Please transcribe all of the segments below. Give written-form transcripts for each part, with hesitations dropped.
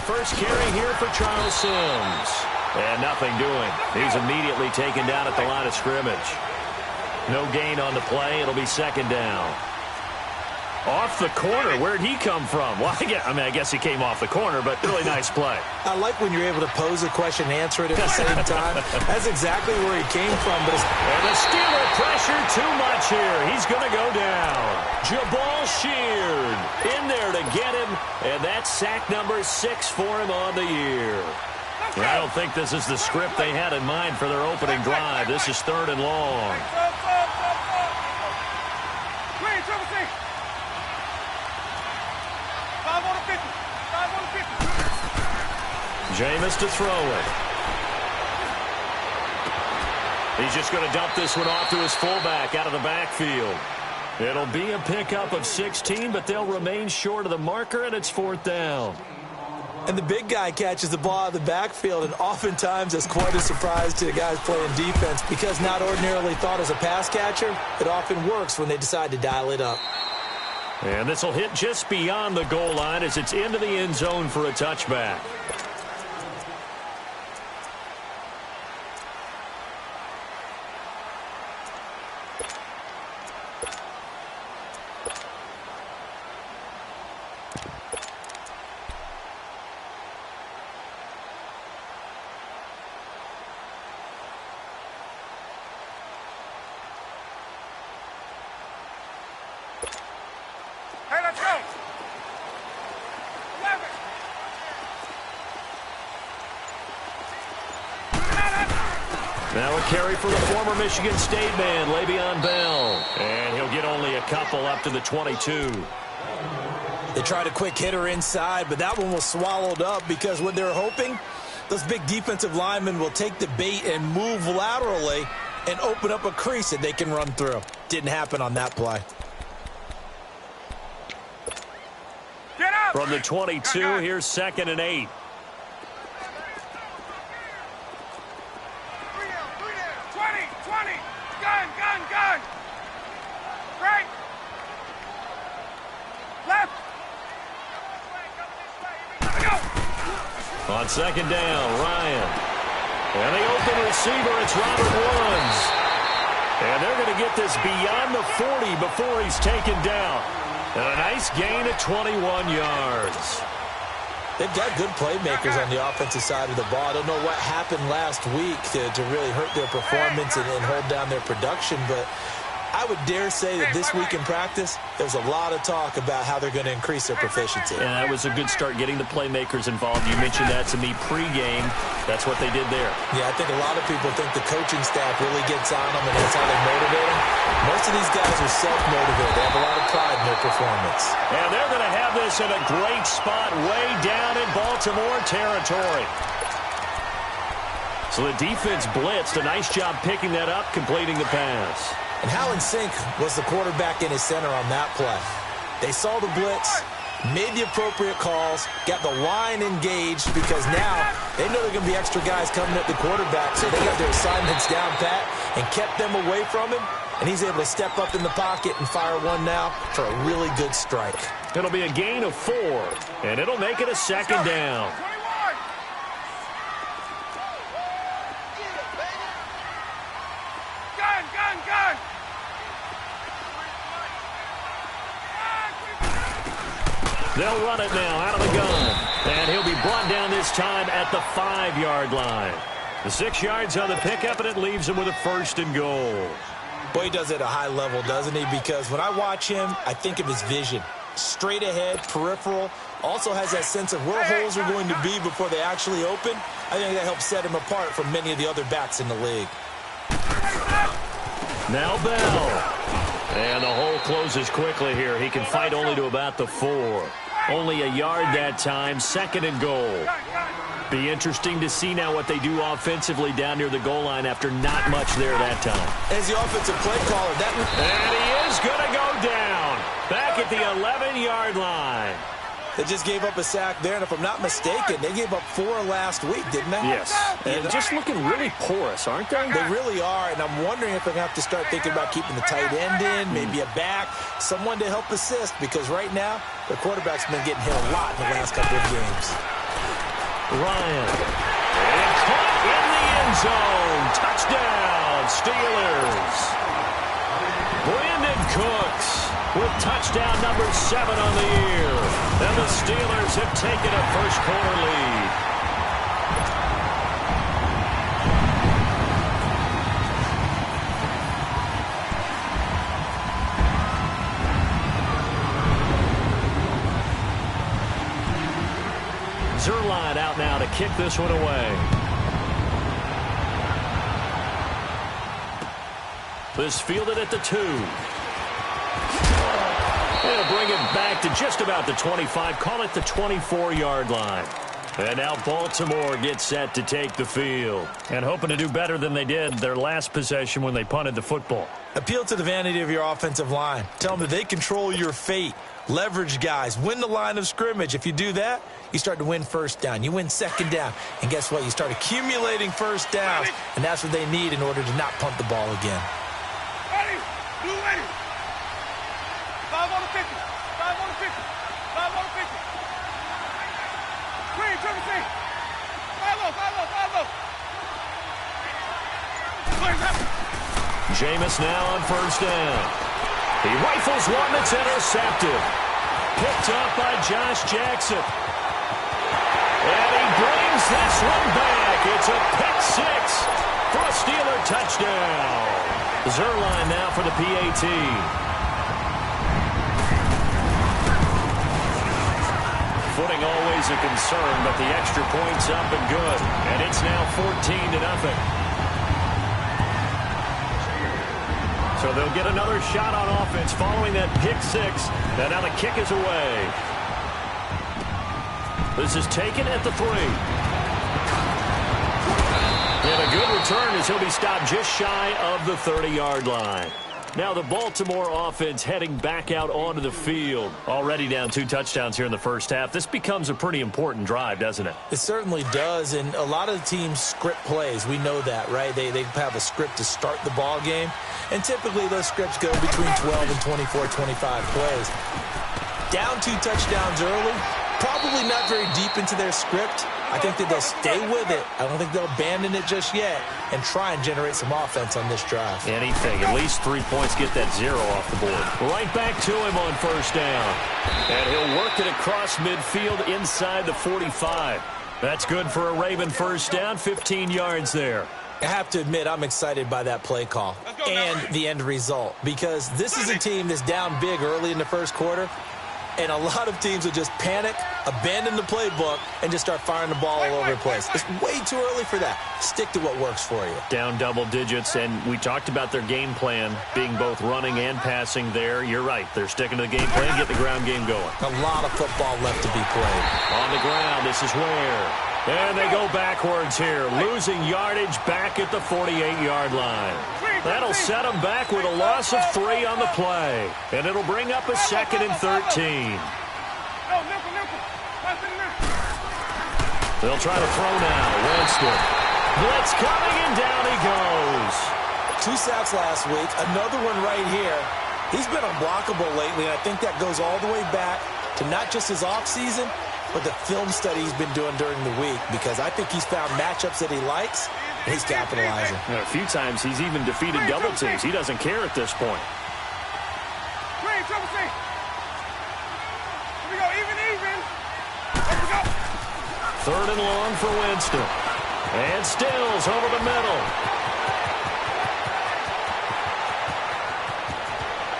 first carry here for Charles Sims. And nothing doing. He's immediately taken down at the line of scrimmage. No gain on the play. It'll be second down. Off the corner. Where'd he come from? Well, I guess he came off the corner, but really nice play. I like when you're able to pose a question and answer it at the same time. That's exactly where he came from. And the Steeler pressure too much here. He's going to go down. Jabal Sheard in there to get him, and that's sack number 6 for him on the year. I don't think this is the script they had in mind for their opening drive. This is 3rd and long. Jameis to throw it. He's just going to dump this one off to his fullback out of the backfield. It'll be a pickup of 16, but they'll remain short of the marker, and it's 4th down. And the big guy catches the ball out of the backfield, and oftentimes it's quite a surprise to the guys playing defense because not ordinarily thought as a pass catcher, it often works when they decide to dial it up. And this will hit just beyond the goal line as it's into the end zone for a touchback. Now a carry for the former Michigan State man, Le'Veon Bell. And he'll get only a couple up to the 22. They tried a quick hitter inside, but that one was swallowed up because what they're hoping, those big defensive linemen will take the bait and move laterally and open up a crease that they can run through. Didn't happen on that play. From the 22, here's 2nd and 8. On 2nd down, Ryan. And the open receiver, it's Robert Woods. And they're going to get this beyond the 40 before he's taken down. And a nice gain of 21 yards. They've got good playmakers on the offensive side of the ball. I don't know what happened last week to really hurt their performance and hold down their production, but I would dare say that this week in practice, there's a lot of talk about how they're going to increase their proficiency. And that was a good start getting the playmakers involved. You mentioned that to me pregame. That's what they did there. Yeah, I think a lot of people think the coaching staff really gets on them and that's how they motivate them. Most of these guys are self-motivated. They have a lot of pride in their performance. And they're going to have this in a great spot way down in Baltimore territory. So the defense blitzed. A nice job picking that up, completing the pass. And how in sync was the quarterback in his center on that play? They saw the blitz, made the appropriate calls, got the line engaged because now they know there are going to be extra guys coming at the quarterback, so they got their assignments down pat and kept them away from him, and he's able to step up in the pocket and fire one now for a really good strike. It'll be a gain of 4, and it'll make it a 2nd down. They'll run it now out of the gun. And he'll be brought down this time at the 5-yard line. The 6 yards on the pickup, and it leaves him with a 1st and goal. Boy, he does it at a high level, doesn't he? Because when I watch him, I think of his vision. Straight ahead, peripheral. Also has that sense of where holes are going to be before they actually open. I think that helps set him apart from many of the other backs in the league. Now Bell. And the hole closes quickly here. He can fight only to about the 4. Only a yard that time, 2nd and goal. Be interesting to see now what they do offensively down near the goal line after not much there that time. As the offensive play caller, and he is going to go down back at the 11-yard line. They just gave up a sack there, and if I'm not mistaken, they gave up 4 last week, didn't they? Yes. And just looking really porous, aren't they? They really are, and I'm wondering if they're going to have to start thinking about keeping the tight end in, maybe a back, someone to help assist, because right now, the quarterback's been getting hit a lot in the last couple of games. Ryan. And caught in the end zone. Touchdown, Steelers. Brandon Cooks with touchdown number 7 on the year. And the Steelers have taken a first-quarter lead. Zerline out now to kick this one away. This fielded at the 2. They'll bring it back to just about the 25. Call it the 24-yard line. And now Baltimore gets set to take the field. And hoping to do better than they did their last possession when they punted the football. Appeal to the vanity of your offensive line. Tell them that they control your fate. Leverage guys. Win the line of scrimmage. If you do that, you start to win first down. You win second down. And guess what? You start accumulating first downs. And that's what they need in order to not punt the ball again. Ready. Blue ready. 5 on the 50. 5 on the 50. 5 on the 50. Green, triple C. 5 low, 5 low, 5 low. Jameis now on first down. He rifles one that's intercepted. Picked up by Josh Jackson. And he brings this one back. It's a pick 6 for a Steeler touchdown. Zerline now for the PAT. Footing always a concern, but the extra point's up and good. And it's now 14-0. So they'll get another shot on offense following that pick 6. And now the kick is away. This is taken at the 3. And a good return as he'll be stopped just shy of the 30-yard line. Now the Baltimore offense heading back out onto the field. Already down 2 touchdowns here in the first half. This becomes a pretty important drive, doesn't it? It certainly does, and a lot of the teams script plays. We know that, right? They have a script to start the ball game, and typically those scripts go between 12 and 24, 25 plays. Down 2 touchdowns early, probably not very deep into their script. I think that they'll stay with it. I don't think they'll abandon it just yet and try and generate some offense on this drive. Anything. At least 3 points, get that 0 off the board. Right back to him on first down. And he'll work it across midfield inside the 45. That's good for a Raven first down, 15 yards there. I have to admit, I'm excited by that play call and the end result, because this is a team that's down big early in the first quarter. And a lot of teams will just panic, abandon the playbook, and just start firing the ball all over the place. It's way too early for that. Stick to what works for you. Down double digits, and we talked about their game plan being both running and passing there. You're right. They're sticking to the game plan, get the ground game going. A lot of football left to be played. On the ground, this is where. And they go backwards here, losing yardage back at the 48-yard line. That'll set them back with a loss of 3 on the play. And it'll bring up a 2nd and 13. They'll try to throw now. Winston. Blitz coming, and down he goes. 2 sacks last week, another one right here. He's been unblockable lately, and I think that goes all the way back to not just his offseason, but the film study he's been doing during the week, because I think he's found matchups that he likes, and he's capitalizing. A few times he's even defeated double teams. He doesn't care at this point. Green, triple C. Here we go, even. Let's go. 3rd and long for Winston. And Stills over the middle.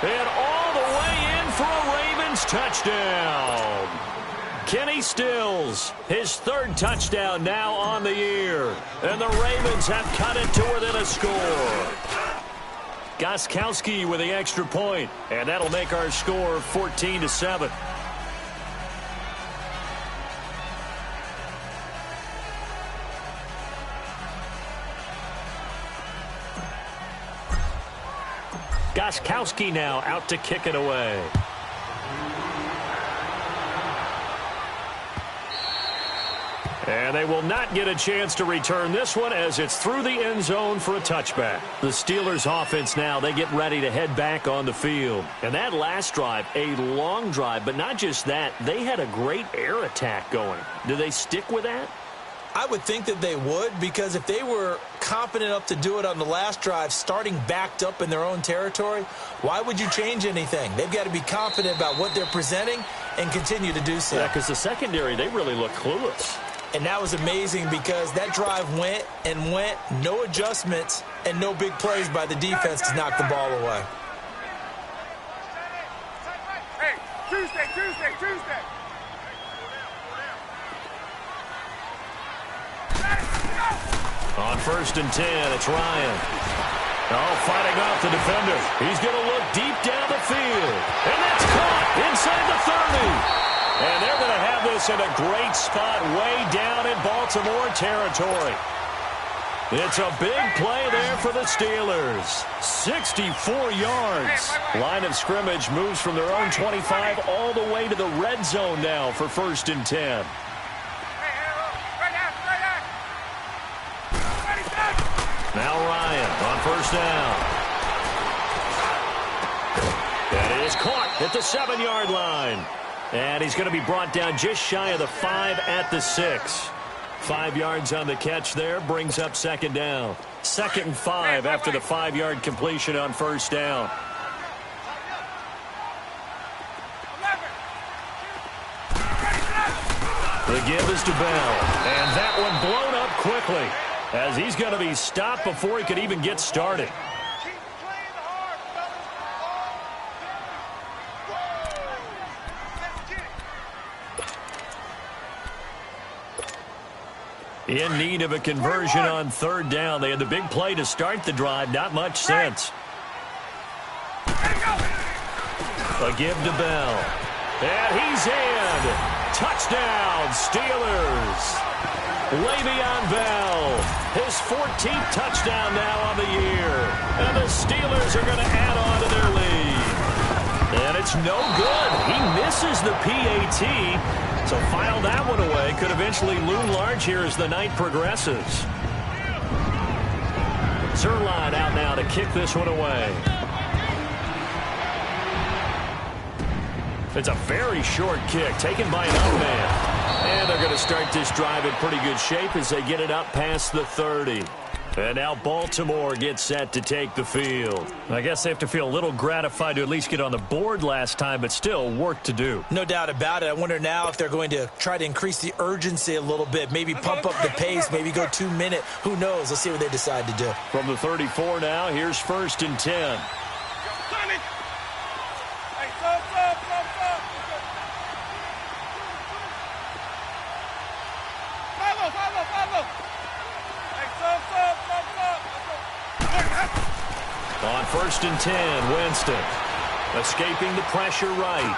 And all the way in for a Ravens touchdown. Kenny Stills, his 3rd touchdown now on the year. And the Ravens have cut it to within a score. Gostkowski with the extra point, and that'll make our score 14-7. Gostkowski now out to kick it away. And they will not get a chance to return this one as it's through the end zone for a touchback. The Steelers offense now, they get ready to head back on the field. And that last drive, a long drive, but not just that, they had a great air attack going. Do they stick with that? I would think that they would, because if they were confident enough to do it on the last drive, starting backed up in their own territory, why would you change anything? They've got to be confident about what they're presenting and continue to do so. Yeah, because the secondary, they really look clueless. And that was amazing because that drive went and went, no adjustments, and no big plays by the defense to knock the ball away. Hey, Tuesday. On 1st and 10, it's Ryan. Oh, fighting off the defender. He's going to look deep down the field. And that's caught inside the 30. And they're going to have this in a great spot way down in Baltimore territory. It's a big play there for the Steelers. 64 yards. Line of scrimmage moves from their own 25 all the way to the red zone now for 1st and 10. Now Ryan on 1st down. And it is caught at the 7-yard line. And he's going to be brought down just shy of the 5 at the 6. 5 yards on the catch there brings up 2nd down. 2nd and 5 after the 5-yard completion on 1st down. The give is to Bell. And that one blown up quickly, as he's going to be stopped before he could even get started. In need of a conversion on 3rd down. They had the big play to start the drive. Not much sense. A give to Bell. And he's in. Touchdown, Steelers. Le'Veon Bell, his 14th touchdown now on the year. And the Steelers are going to add on to their lead. And it's no good. He misses the PAT. So file that one away. Could eventually loom large here as the night progresses. Zerline out now to kick this one away. It's a very short kick taken by an up man. And they're going to start this drive in pretty good shape as they get it up past the 30. And now Baltimore gets set to take the field. I guess they have to feel a little gratified to at least get on the board last time, but still work to do. No doubt about it. I wonder now if they're going to try to increase the urgency a little bit, maybe pump up the pace, maybe go 2-minute. Who knows? Let's see what they decide to do. From the 34 now, here's 1st and 10. On 1st and 10, Winston escaping the pressure right.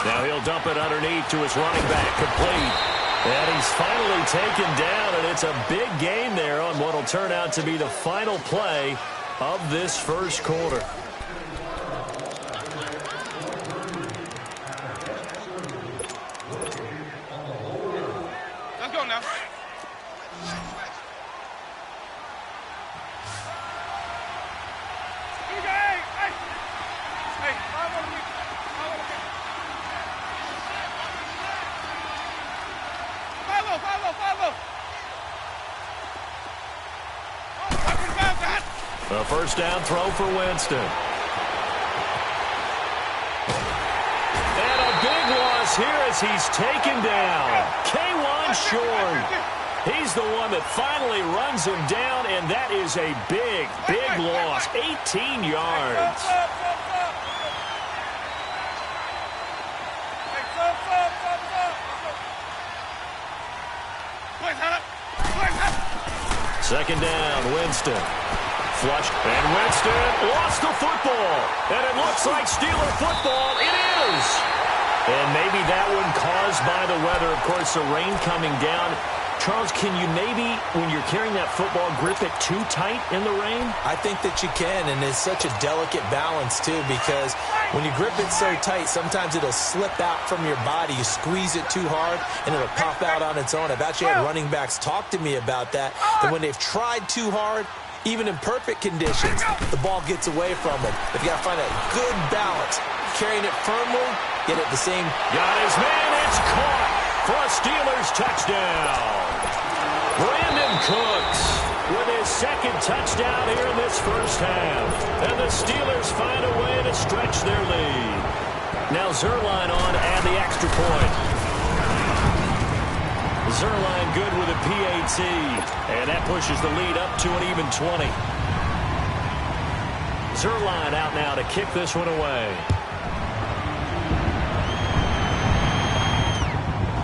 Now he'll dump it underneath to his running back, complete. And he's finally taken down, and it's a big gain there on what will turn out to be the final play of this first quarter. Let's go now. A 1st down throw for Winston. And a big loss here as he's taken down. K'Wan Short. He's the one that finally runs him down, and that is a big, big loss. 18 yards. Second down, Winston. Flushed, and Winston lost the football. And it looks like Steeler football. It is. And maybe that one caused by the weather. Of course, the rain coming down. Charles, can you maybe, when you're carrying that football, grip it too tight in the rain? I think that you can, and it's such a delicate balance, too, because when you grip it so tight, sometimes it'll slip out from your body. You squeeze it too hard, and it'll pop out on its own. I've actually had running backs talk to me about that when they've tried too hard, even in perfect conditions, the ball gets away from them. They've got to find a good balance, carrying it firmly, yet at the same. Got his man, it's caught for a Steelers touchdown. Brandon Cooks with his second touchdown here in this first half. And the Steelers find a way to stretch their lead. Now Zerline on and the extra point. Zerline good with a PAT. And that pushes the lead up to an even 20. Zerline out now to kick this one away.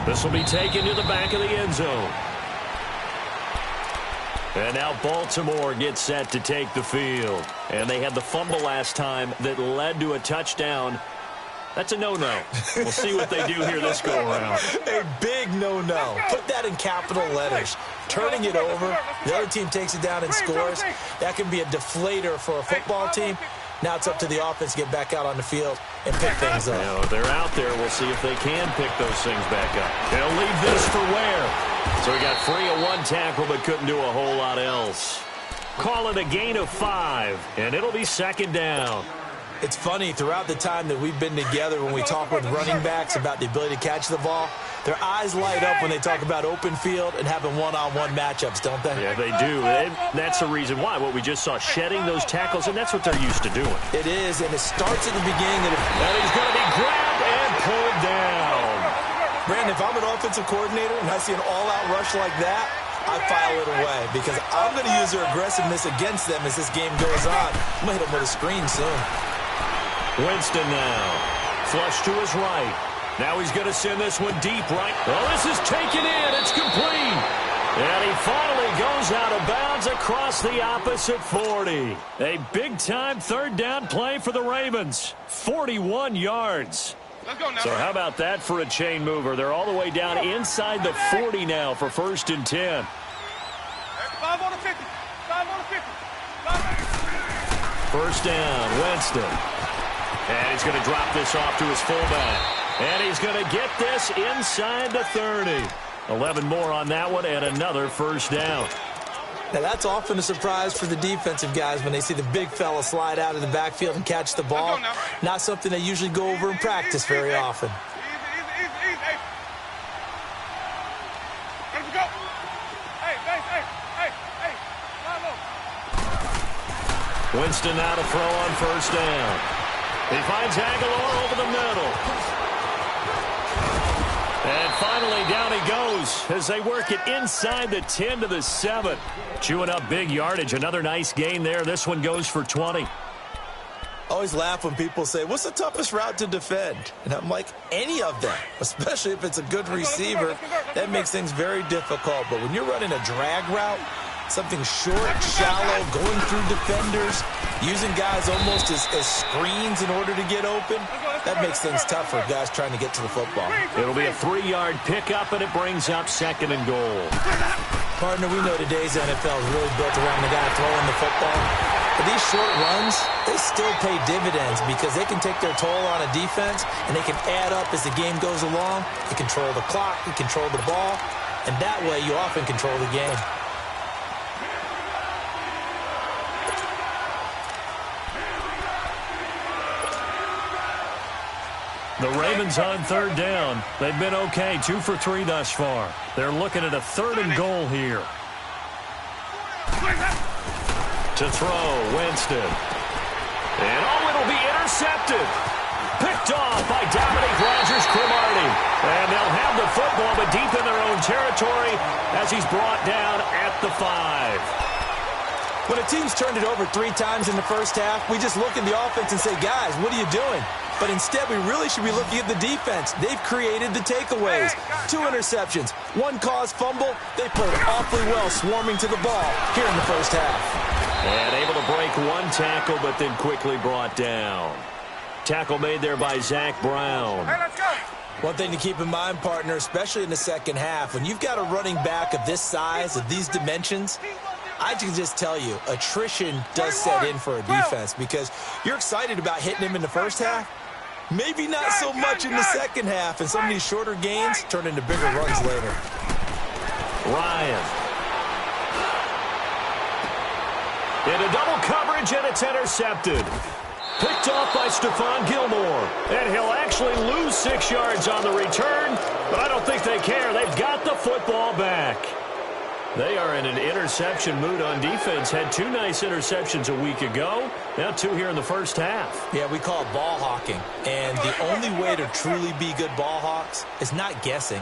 This will be taken to the back of the end zone. And now Baltimore gets set to take the field. And they had the fumble last time that led to a touchdown. That's a no-no. We'll see what they do here this go-around. A big no-no. Put that in capital letters. Turning it over, the other team takes it down and scores. That can be a deflator for a football team. Now it's up to the offense to get back out on the field and pick things up. You know, they're out there. We'll see if they can pick those things back up. They'll leave this for Ware. So he got free of one tackle but couldn't do a whole lot else. Call it a gain of 5, and it'll be second down. It's funny, throughout the time that we've been together, when we talk with running backs about the ability to catch the ball, their eyes light up when they talk about open field and having one-on-one matchups, don't they? Yeah, they do. And that's the reason why. What we just saw, shedding those tackles, and that's what they're used to doing. It is, and it starts at the beginning. And he's going to be grabbed and pulled down. Brandon, if I'm an offensive coordinator and I see an all-out rush like that, I file it away because I'm going to use their aggressiveness against them as this game goes on. I'm going to hit them with a screen soon. Winston now. Flush to his right. Now he's going to send this one deep right. Oh, this is taken in. It's complete. And he finally goes out of bounds across the opposite 40. A big-time third down play for the Ravens. 41 yards. Let's go now. So how about that for a chain mover? They're all the way down inside the 40 now for 1st and 10. 5 on the 50. 5 on the 50. 1st down, Winston. And he's going to drop this off to his fullback. And he's going to get this inside the 30. 11 more on that one and another 1st down. Now, that's often a surprise for the defensive guys when they see the big fella slide out of the backfield and catch the ball. Not something they usually go over in practice very often. Easy. Hey. Let's go. Hey. Follow. Winston now to throw on 1st down. He finds Aguilar over the middle. And finally, down he goes as they work it inside the 10 to the 7. Chewing up big yardage. Another nice gain there. This one goes for 20. Always laugh when people say, what's the toughest route to defend? And I'm like, any of them, especially if it's a good receiver. That makes things very difficult. But when you're running a drag route, something short, shallow, going through defenders, using guys almost as screens in order to get open, that makes things tough for guys trying to get to the football. It'll be a 3-yard pickup, and it brings up 2nd and goal. Partner, we know today's NFL is really built around the guy throwing the football. But these short runs, they still pay dividends because they can take their toll on a defense, and they can add up as the game goes along. You control the clock, you control the ball, and that way you often control the game. The Ravens on 3rd down. They've been okay, 2 for 3 thus far. They're looking at a 3rd and goal here. To throw, Winston. And it'll be intercepted. Picked off by Dominique Rodgers-Cromartie. And they'll have the football, but deep in their own territory as he's brought down at the 5. When a team's turned it over 3 times in the first half, we just look at the offense and say, guys, what are you doing? But instead, we really should be looking at the defense. They've created the takeaways. 2 interceptions, 1 caused fumble. They played awfully well swarming to the ball here in the first half. And able to break 1 tackle, but then quickly brought down. Tackle made there by Zach Brown. Hey, let's go. One thing to keep in mind, partner, especially in the second half, when you've got a running back of this size, of these dimensions, I can just tell you, attrition does set in for a defense because you're excited about hitting him in the first half. Maybe not so much in the second half, and some of these shorter gains turn into bigger runs later. Ryan. Into double coverage, and it's intercepted. Picked off by Stephon Gilmore. And he'll actually lose 6 yards on the return, but I don't think they care. They've got the football back. They are in an interception mood on defense. Had 2 nice interceptions a week ago. Now 2 here in the first half. Yeah, we call it ball hawking. And the only way to truly be good ball hawks is not guessing.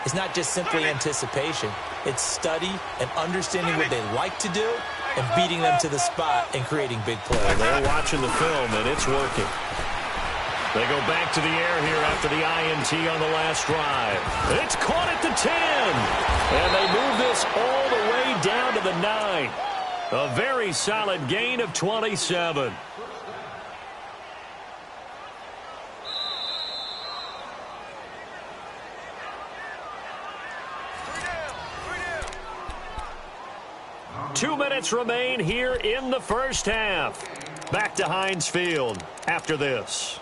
It's not just simply anticipation. It's study and understanding what they like to do and beating them to the spot and creating big plays. They're watching the film, and it's working. They go back to the air here after the INT on the last drive. It's caught at the 10. And they move this all the way down to the 9. A very solid gain of 27. Two minutes remain here in the first half. Back to Heinz Field after this.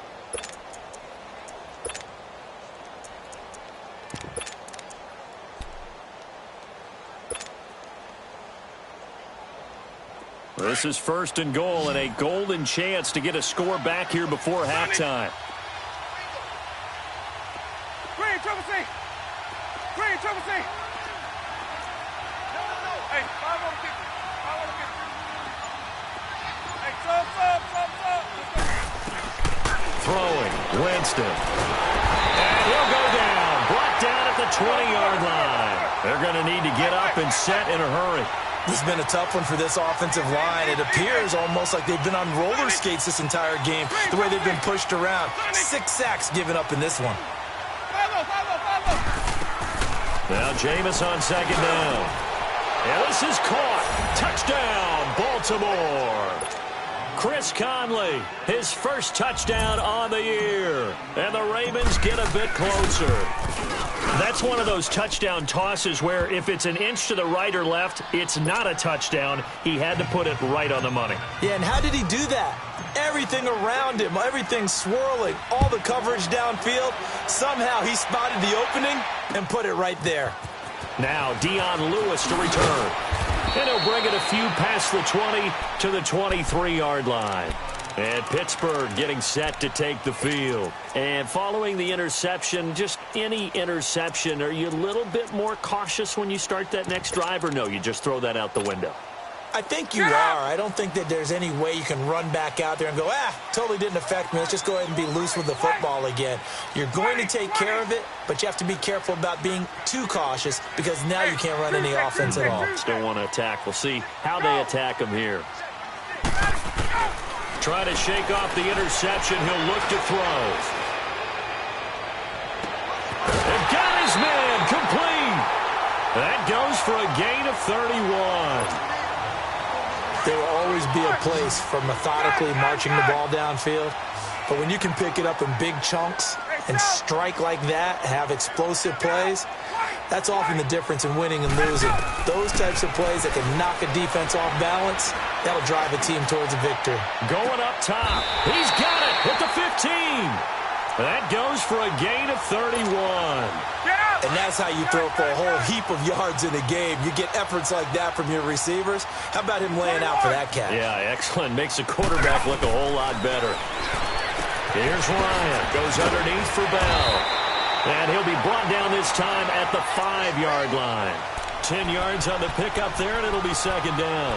This is 1st and goal and a golden chance to get a score back here before halftime. Green, triple C. Green, triple C. No. Hey, 5 on the 50. 5 on the 50. Hey, sub. Throwing, Winston. And he'll go down. Brought down at the 20-yard line. They're going to need to get up and set in a hurry. This has been a tough one for this offensive line. It appears almost like they've been on roller skates this entire game, the way they've been pushed around. 6 sacks given up in this one. Now Jameis on 2nd down. And this is caught. Touchdown, Baltimore. Chris Conley, his first touchdown on the year. And the Ravens get a bit closer. That's one of those touchdown tosses where if it's an inch to the right or left, it's not a touchdown. He had to put it right on the money. Yeah, and how did he do that? Everything around him, everything swirling, all the coverage downfield. Somehow he spotted the opening and put it right there. Now Dion Lewis to return. And he'll bring it a few past the 20 to the 23-yard line. And Pittsburgh getting set to take the field. And following the interception, just any interception, are you a little bit more cautious when you start that next drive, or no, you just throw that out the window? I think you are. I don't think that there's any way you can run back out there and go, totally didn't affect me. Let's just go ahead and be loose with the football again. You're going to take care of it, but you have to be careful about being too cautious because now you can't run any offense at all. Still want to attack. We'll see how they attack him here. Try to shake off the interception. He'll look to throw. And got his man complete. That goes for a gain of 31. There will always be a place for methodically marching the ball downfield. But when you can pick it up in big chunks and strike like that, have explosive plays, that's often the difference in winning and losing. Those types of plays that can knock a defense off balance, that'll drive a team towards a victory. Going up top. He's got it at the 15. That goes for a gain of 31. And that's how you throw for a whole heap of yards in a game. You get efforts like that from your receivers. How about him laying out for that catch? Yeah, excellent. Makes the quarterback look a whole lot better. Here's Ryan. Goes underneath for Bell. And he'll be brought down this time at the 5-yard line. 10 yards on the pickup there, and it'll be 2nd down.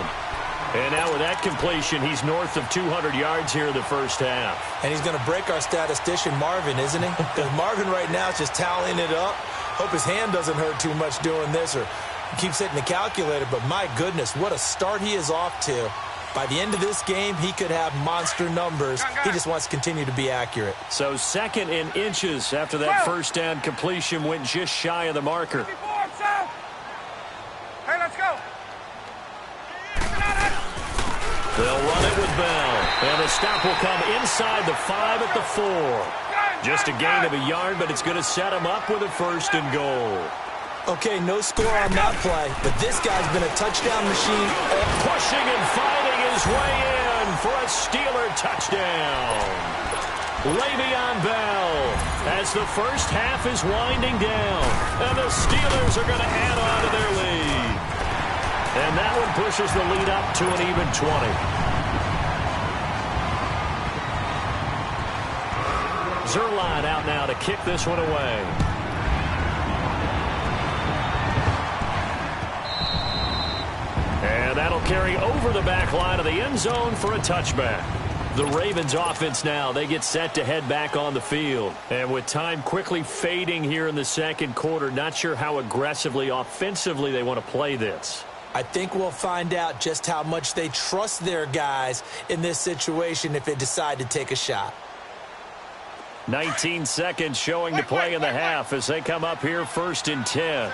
And now with that completion, he's north of 200 yards here in the first half. And he's going to break our statistician, Marvin, isn't he? Because Marvin right now is just tallying it up. Hope his hand doesn't hurt too much doing this or keeps hitting the calculator. But my goodness, what a start he is off to. By the end of this game, he could have monster numbers. He just wants to continue to be accurate. So 2nd in inches after that first down completion went just shy of the marker. Hey, let's go. They'll run it with Bell. And the stop will come inside the 5 at the 4. Just a gain of a yard, but it's going to set him up with a 1st and goal. Okay, no score on that play, but this guy's been a touchdown machine. Pushing and fighting his way in for a Steeler touchdown. Le'Veon Bell as the first half is winding down. And the Steelers are going to add on to their lead. And that one pushes the lead up to an even 20. Zuerlein out now to kick this one away. carry over the back line of the end zone for a touchback. The Ravens offense now, they get set to head back on the field. And with time quickly fading here in the second quarter, not sure how aggressively, offensively they want to play this. I think we'll find out just how much they trust their guys in this situation if they decide to take a shot. 19 seconds showing to play in the half as they come up here 1st and 10.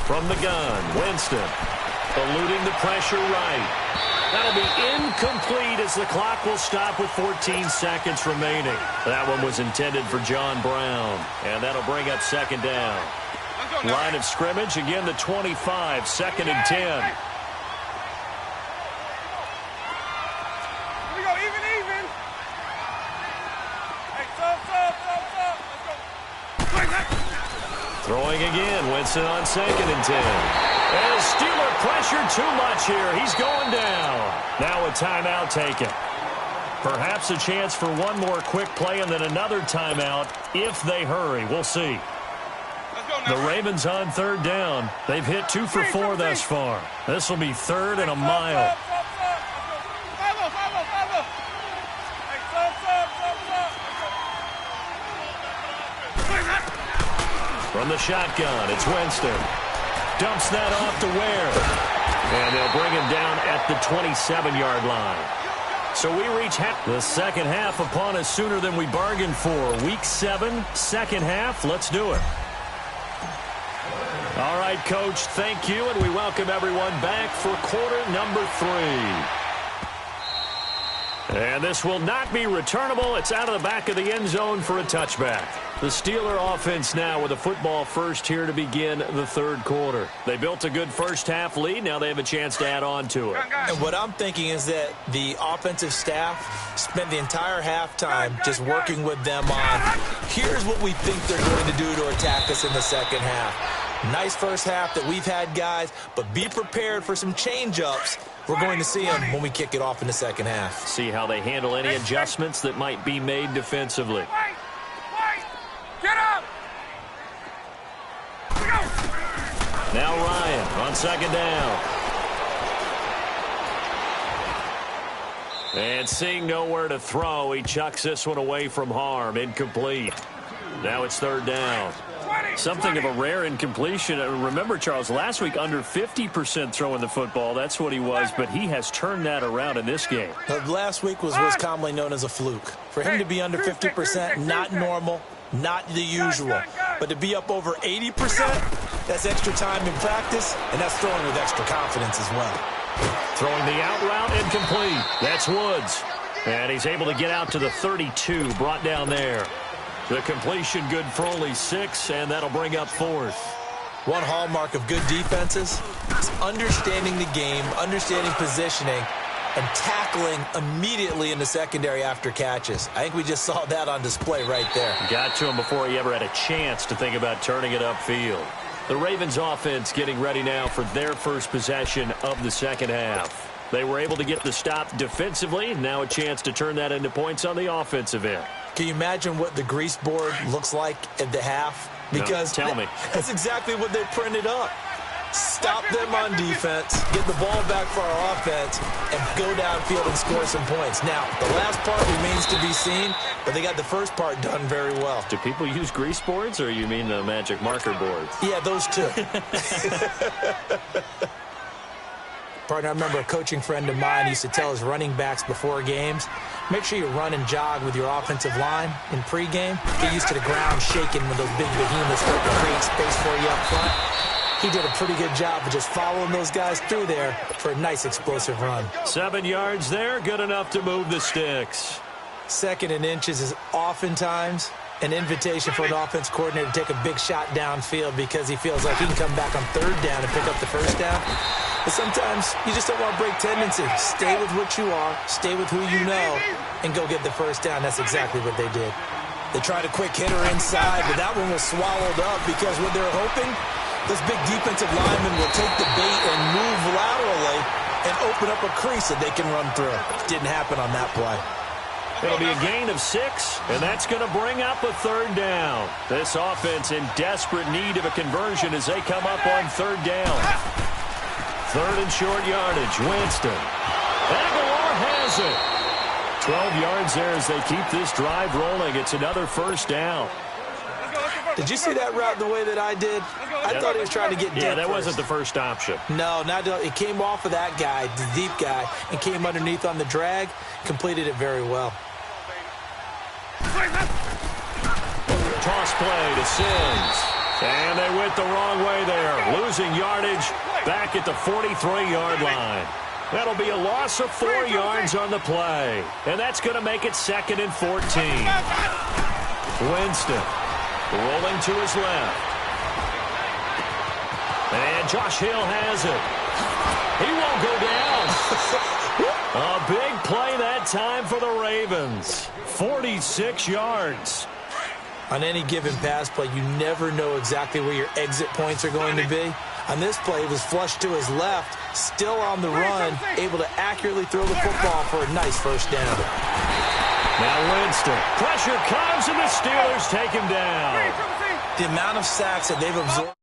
From the gun, Winston eluding the pressure right. That'll be incomplete as the clock will stop with 14 seconds remaining. That one was intended for John Brown, and that'll bring up 2nd down. Line of scrimmage, again the 25, 2nd and 10. Here we go, even. Hey, sub. Let's go. Throwing again, Winston on 2nd and 10. And Steeler pressure too much here. He's going down. Now a timeout taken. Perhaps a chance for one more quick play and then another timeout if they hurry. We'll see. The Ravens on 3rd down. They've hit 2 for 4 thus far. This will be 3rd and a mile. From the shotgun, it's Winston. Dumps that off to Ware. And they'll bring him down at the 27-yard line. So we reach the second half upon us sooner than we bargained for. Week 7, second half. Let's do it. All right, Coach, thank you, and we welcome everyone back for quarter number 3. And this will not be returnable. It's out of the back of the end zone for a touchback. The Steeler offense now with a football first here to begin the 3rd quarter. They built a good first half lead. Now they have a chance to add on to it. And what I'm thinking is that the offensive staff spent the entire halftime just working with them on, here's what we think they're going to do to attack us in the second half. Nice first half that we've had, guys, but be prepared for some change-ups. We're going to see them when we kick it off in the second half. See how they handle any adjustments that might be made defensively. Get up! Now Ryan on 2nd down. And seeing nowhere to throw, he chucks this one away from harm. Incomplete. Now it's 3rd down. Something of a rare incompletion. Remember, Charles, last week under 50% throwing the football. That's what he was, but he has turned that around in this game. Last week was commonly known as a fluke. For him to be under 50%, not normal, not the usual. But to be up over 80%, that's extra time in practice, and that's throwing with extra confidence as well. Throwing the out route, incomplete. That's Woods. And he's able to get out to the 32, brought down there. The completion good for only 6, and that'll bring up 4th. One hallmark of good defenses is understanding the game, understanding positioning, and tackling immediately in the secondary after catches. I think we just saw that on display right there. Got to him before he ever had a chance to think about turning it upfield. The Ravens offense getting ready now for their first possession of the second half. They were able to get the stop defensively. Now a chance to turn that into points on the offensive end. Can you imagine what the grease board looks like at the half? Because no, tell me. That's exactly what they printed up. Stop them on defense, get the ball back for our offense, and go downfield and score some points. Now, the last part remains to be seen, but they got the first part done very well. Do people use grease boards, or you mean the magic marker boards? Yeah, those two. Partner, I remember a coaching friend of mine used to tell his running backs before games, make sure you run and jog with your offensive line in pregame. Get used to the ground shaking when those big behemoths start to create space for you up front. He did a pretty good job of just following those guys through there for a nice explosive run. 7 yards there, good enough to move the sticks. 2nd and inches is oftentimes an invitation for an offense coordinator to take a big shot downfield because he feels like he can come back on 3rd down and pick up the first down. But sometimes you just don't want to break tendency. Stay with what you are, stay with who you know, and go get the first down. That's exactly what they did. They tried a quick hitter inside, but that one was swallowed up because what they're hoping Those big defensive linemen will take the bait and move laterally and open up a crease that they can run through. Didn't happen on that play. It'll be a gain of 6, and that's going to bring up a 3rd down. This offense in desperate need of a conversion as they come up on 3rd down. 3rd and short yardage. Winston. Aguilar has it. 12 yards there as they keep this drive rolling. It's another 1st down. Did you see that route the way that I did? I thought he was trying to get deep. Yeah, that first. wasn't the first option. No, it came off of that guy, the deep guy, and came underneath on the drag. Completed it very well. Toss play to Sims. And they went the wrong way there. Losing yardage back at the 43-yard line. That'll be a loss of 4 yards on the play. And that's going to make it 2nd and 14. Winston rolling to his left. And Josh Hill has it. He won't go down. A big play that time for the Ravens. 46 yards. On any given pass play, you never know exactly where your exit points are going to be. On this play, it was flushed to his left, still on the run, able to accurately throw the football for a nice 1st down. Now Winston. Pressure comes, and the Steelers take him down. The amount of sacks that they've absorbed.